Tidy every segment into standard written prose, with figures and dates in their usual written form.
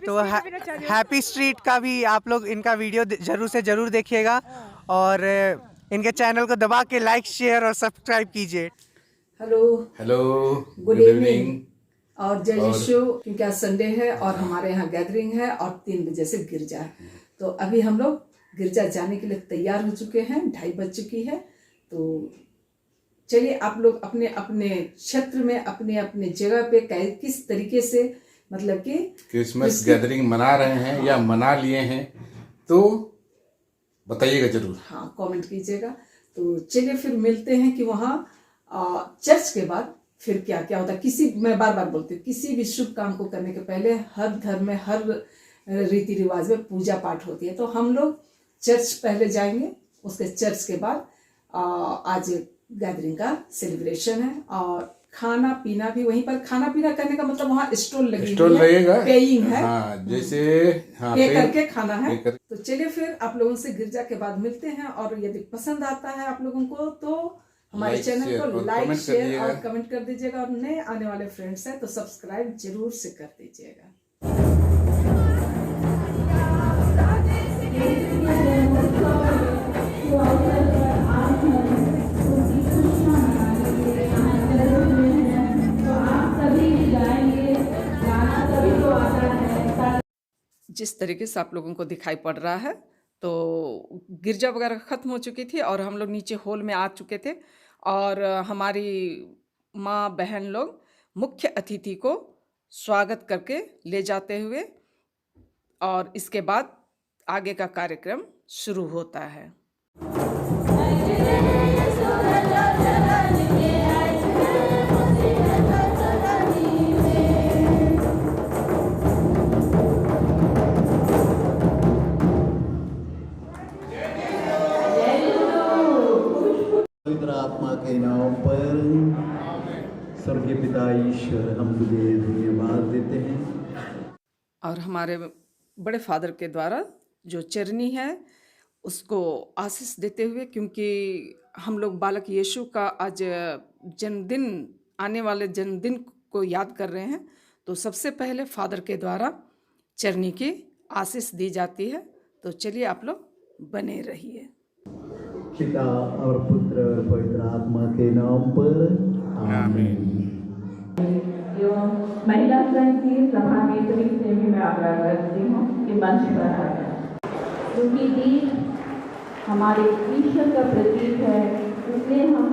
तो happy street का भी आप लोग इनका वीडियो जरूर से जरूर देखिएगा और इनके चैनल को दबा के लाइक शेयर और सब्सक्राइब कीजिए। हेलो हेलो, गुड इवनिंग और जय यीशु, क्योंकि आज संडे है और हमारे यहाँ गैदरिंग है और 3 बजे से गिरजा है। तो अभी हम लोग गिरजा जाने के लिए तैयार हो चुके हैं, 2:30 बज चुकी है। तो चलिए आप लोग अपने अपने क्षेत्र में अपने अपने जगह पे किस तरीके से मतलब कि क्रिसमस गैदरिंग मना रहे हैं या मना लिए हैं तो बताइएगा जरूर। हाँ, कमेंट कीजिएगा। तो चलिए फिर मिलते हैं कि वहाँ चर्च के बाद फिर क्या क्या होता है। मैं बार बार बोलती हूँ, किसी भी शुभ काम को करने के पहले हर धर्म में हर रीति रिवाज में पूजा पाठ होती है। तो हम लोग चर्च पहले जाएंगे, उसके चर्च के बाद आज गैदरिंग का सेलिब्रेशन है और खाना पीना भी वहीं पर। खाना पीना करने का मतलब वहाँ स्टॉल लगेगा, पेइंग है। हाँ, जैसे पे करके खाना है। तो चलिए फिर आप लोगों से गिरजा के बाद मिलते हैं और यदि पसंद आता है आप लोगों को तो हमारे चैनल को लाइक शेयर और कमेंट कर दीजिएगा और नए आने वाले फ्रेंड्स हैं तो सब्सक्राइब जरूर से कर दीजिएगा। जिस तरीके से आप लोगों को दिखाई पड़ रहा है तो गिरजा वगैरह ख़त्म हो चुकी थी और हम लोग नीचे हॉल में आ चुके थे और हमारी माँ बहन लोग मुख्य अतिथि को स्वागत करके ले जाते हुए और इसके बाद आगे का कार्यक्रम शुरू होता है। पवित्र आत्मा के नाम पर स्वर्गीय पिता ईश्वर हम तुझे धन्यवाद देते हैं। और हमारे बड़े फादर के द्वारा जो चरनी है उसको आशीष देते हुए, क्योंकि हम लोग बालक यीशु का आज जन्मदिन आने वाले जन्मदिन को याद कर रहे हैं, तो सबसे पहले फादर के द्वारा चरनी की आशीष दी जाती है। तो चलिए आप लोग बने रहिए। पिता और पुत्र और पवित्र आत्मा के नाम पर आमीन। एवं महिला संघ की सभा नेत्री से भी मैं आग्रह करती हूँ कि मंच पर आ जाए, क्योंकि दीप हमारे ईश्वर का प्रतीक है। इसलिए हम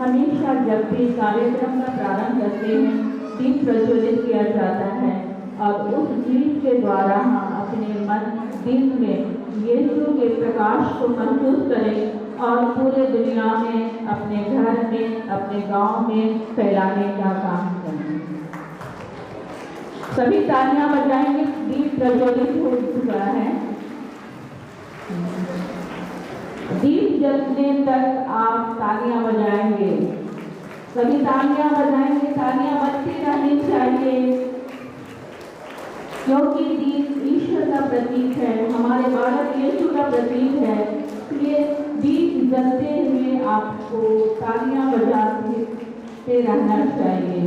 हमेशा जब भी कार्यक्रम का प्रारंभ करते हैं दीप प्रज्वलित किया जाता है और उस दीप के द्वारा हम अपने मन दिल में यीशु के प्रकाश को महसूस करें और पूरे दुनिया में, अपने घर में, अपने गांव में फैलाने का काम करें। सभी तालियां बजाएंगे। दीप प्रज्वलित हो चुका है। दीप जलने तक आप तालियां बजाएंगे। सभी तालियां बजाएंगे। तालियां बजती रहनी चाहिए, क्योंकि दीप ईश्वर का प्रतीक है, हमारे बालक यीशु का प्रतीक है। इसलिए दीप जलते हुए आपको तालियां बजाते रहना चाहिए।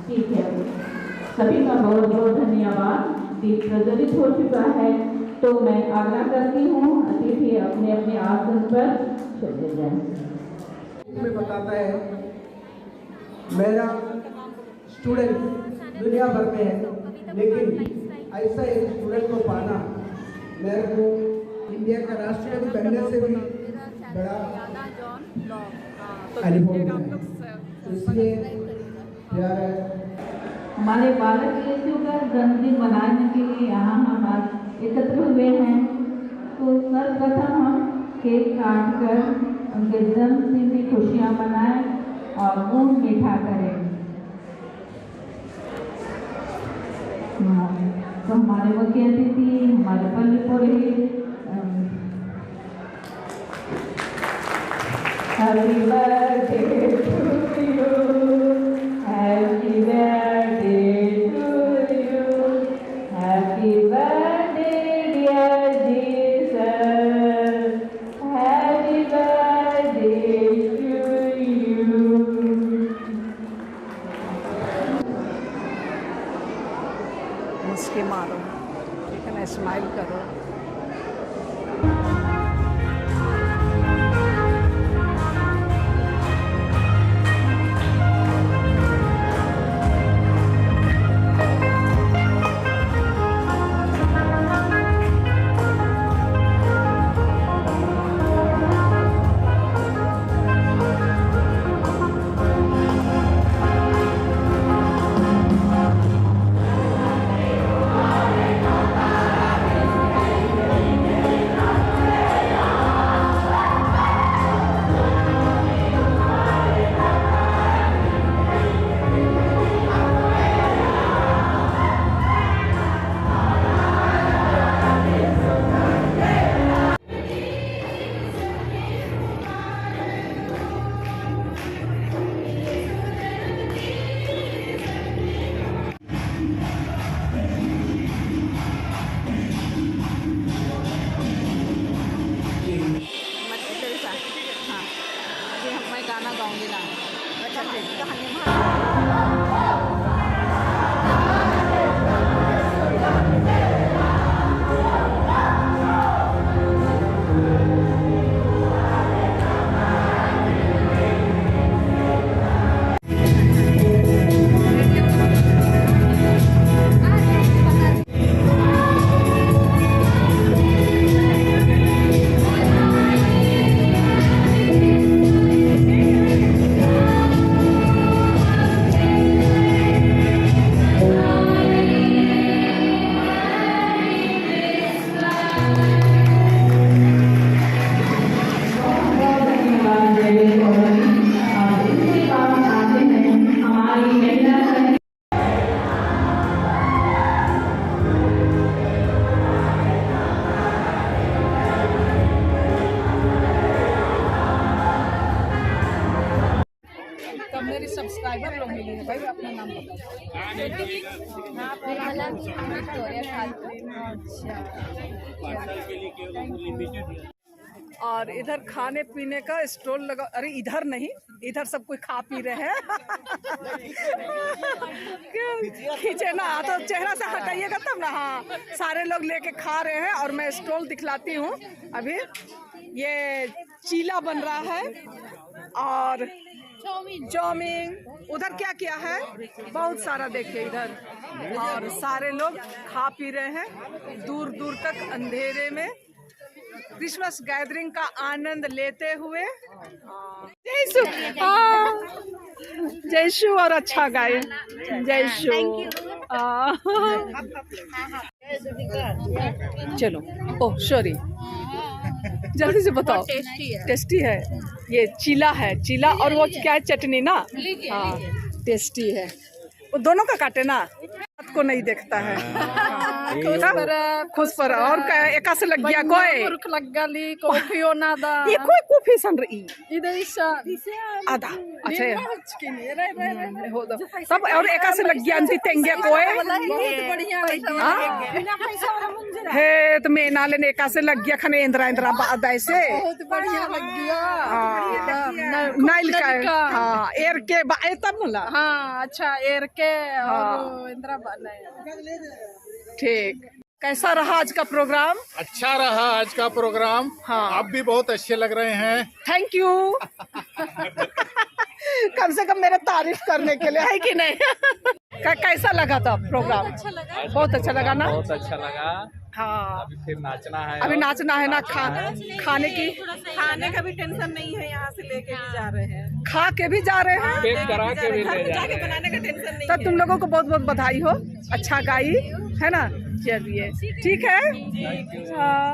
ठीक है, सभी का बहुत बहुत धन्यवाद। दीप प्रज्वलित हो चुका है तो मैं आग्रह करती हूँ अतिथि अपने अपने आसन पर चले जाएं। इसमें बताता है मेरा स्टूडेंट दुनिया भर में है, लेकिन ऐसा एक स्टूडेंट को पाना मेरे को इंडिया का राष्ट्रपति बनने से भी बड़ा अनुभव है। इसलिए प्यार हमारे बालक यीशु का जन्मदिन मनाने के लिए यहाँ हम आज एकत्र हुए हैं। तो सर्वप्रथम हम केक काट कर उनके जन्मदिन की खुशियाँ मनाएं और मुँह मीठा करें। तो हमारे मुख्य अतिथि हमारे पल्ली पुरोहित happy birthday to you, happy birthday to you, happy birthday dear Jesus, happy birthday to you. मुस्के मारो। मैं स्माइल करूँ। मैं गाना गाऊंगी ना। मेरी सब्सक्राइबर लोग मिली है भाई, अपना नाम बताओ। और इधर खाने पीने का स्टॉल लगा, अरे इधर नहीं, इधर सब कोई खा पी रहे हैं। खींचे ना तो चेहरा से हटाइएगा तब ना। हाँ, सारे लोग लेके खा रहे हैं और मैं स्टॉल दिखलाती हूँ। अभी ये चीला बन रहा है और चाउमीन, उधर क्या क्या है बहुत सारा देखिए इधर, और सारे लोग खा पी रहे हैं दूर दूर तक अंधेरे में क्रिसमस गैदरिंग का आनंद लेते हुए। जयशु, जयशु और अच्छा गाए जयशु। चलो, ओह सॉरी, जल्दी से बताओ। टेस्टी है ये चीला है, चीला और वो क्या है, चटनी ना। हाँ टेस्टी है, वो दोनों का काटे ना, बात को नहीं देखता है। खुश पर और एक से लग गया कोई लग गली कॉफी ना दा ये कोई कॉफी सन रही आधा। अच्छा हो दो सब, और एक से लग गया अंति तेंगे कोई है तो मैं ना लेने एक से लग गया खने इंद्रा इंद्रा बाद ऐसे बहुत बढ़िया लग गया। नाइल का हाँ एर के बाए तब बोला। हाँ अच्छा एर के और इंद्रा ठीक। कैसा रहा आज का प्रोग्राम? अच्छा रहा आज का प्रोग्राम। हाँ, आप भी बहुत अच्छे लग रहे हैं। Thank you. कम से कम मेरा तारीफ करने के लिए, है कि नहीं? कैसा लगा था प्रोग्राम? अच्छा लगा, बहुत अच्छा लगा ना। बहुत अच्छा लगा। हाँ अभी फिर नाचना है, अभी नाचना है ना। खाने की, खाने का भी टेंशन नहीं है, यहाँ से लेके भी जा रहे हैं, खा के भी जा रहे हैं, पेट करा के भी ले जा रहे हैं। बनाने का टेंशन नहीं तो तुम लोगों को बहुत बहुत बधाई हो, अच्छा गाई है ना। चलिए ठीक है। हाँ।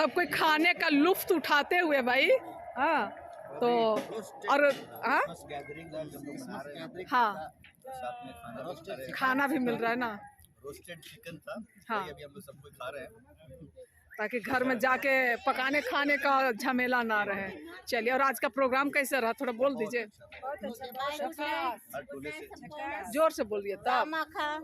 सब कोई खाने का लुफ्त उठाते हुए भाई। हाँ तो और हाँ हाँ खाना भी मिल रहा है ना, रोस्टेड चिकन था। हाँ अभी हम लोग सब कुछ खा रहे हैं ताकि घर में जाके पकाने खाने का झमेला ना रहे। चलिए, और आज का प्रोग्राम कैसा रहा थोड़ा बोल दीजिए। जोर से बोलिए। दाव माखा।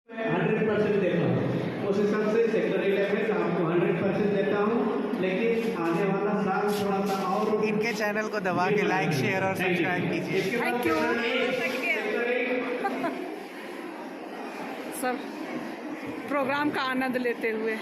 100% देता हूँ, उस हिसाब से सेक्टर में आपको 100% देता हूँ, लेकिन आने वाला साल थोड़ा सा और इनके चैनल को दबा के लाइक शेयर और सब्सक्राइब कीजिए। थैंक यू सब प्रोग्राम का आनंद लेते हुए।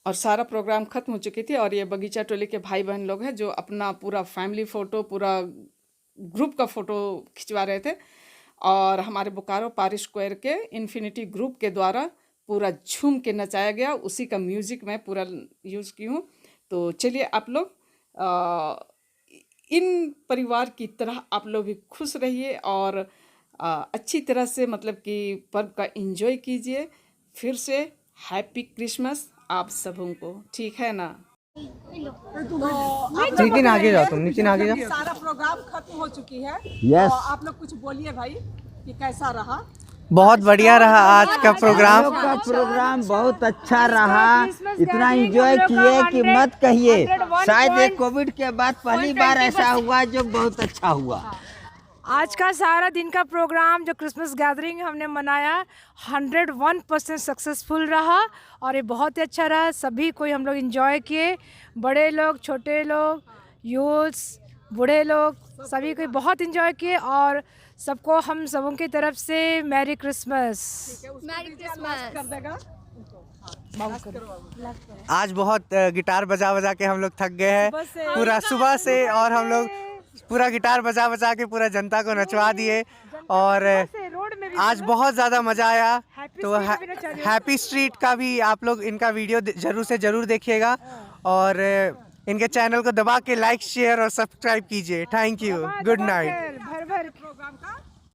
और सारा प्रोग्राम ख़त्म हो चुकी थी और ये बगीचा टोली के भाई बहन लोग हैं जो अपना पूरा फैमिली फ़ोटो, पूरा ग्रुप का फ़ोटो खिंचवा रहे थे। और हमारे बोकारो पारिश स्क्वायर के इन्फिनिटी ग्रुप के द्वारा पूरा झूम के नचाया गया, उसी का म्यूज़िक मैं पूरा यूज़ की हूँ। तो चलिए आप लोग इन परिवार की तरह आप लोग भी खुश रहिए और अच्छी तरह से मतलब कि पर्व का एंजॉय कीजिए। फिर से हैप्पी क्रिसमस आप सबों को, ठीक है ना। नितिन आगे जाओ, तुम नितिन आगे जाओ। सारा प्रोग्राम खत्म हो चुकी है। यस, तो आप लोग कुछ बोलिए भाई कि कैसा रहा। बहुत बढ़िया रहा आज का प्रोग्राम। का प्रोग्राम बहुत अच्छा रहा, इतना एंजॉय किए कि मत कहिए। शायद ये कोविड के बाद पहली बार ऐसा हुआ जो बहुत अच्छा हुआ। आज का सारा दिन का प्रोग्राम जो क्रिसमस गैदरिंग हमने मनाया 101% सक्सेसफुल रहा और ये बहुत ही अच्छा रहा। सभी कोई हम लोग एंजॉय किए, बड़े लोग, छोटे लोग, यूथ्स, बूढ़े लोग, सभी कोई बहुत एंजॉय किए और सबको हम सबों की तरफ से मैरी क्रिसमस। आज बहुत गिटार बजा बजा के हम लोग थक गए हैं पूरा सुबह से, और हम लोग पूरा गिटार बजा बजा के पूरा जनता को नचवा दिए और आज बहुत ज़्यादा मज़ा आया। तो हैप्पी स्ट्रीट का भी आप लोग इनका वीडियो ज़रूर से ज़रूर देखिएगा और इनके चैनल को दबा के लाइक शेयर और सब्सक्राइब कीजिए। Thank you, good night. भर भर प्रोग्राम का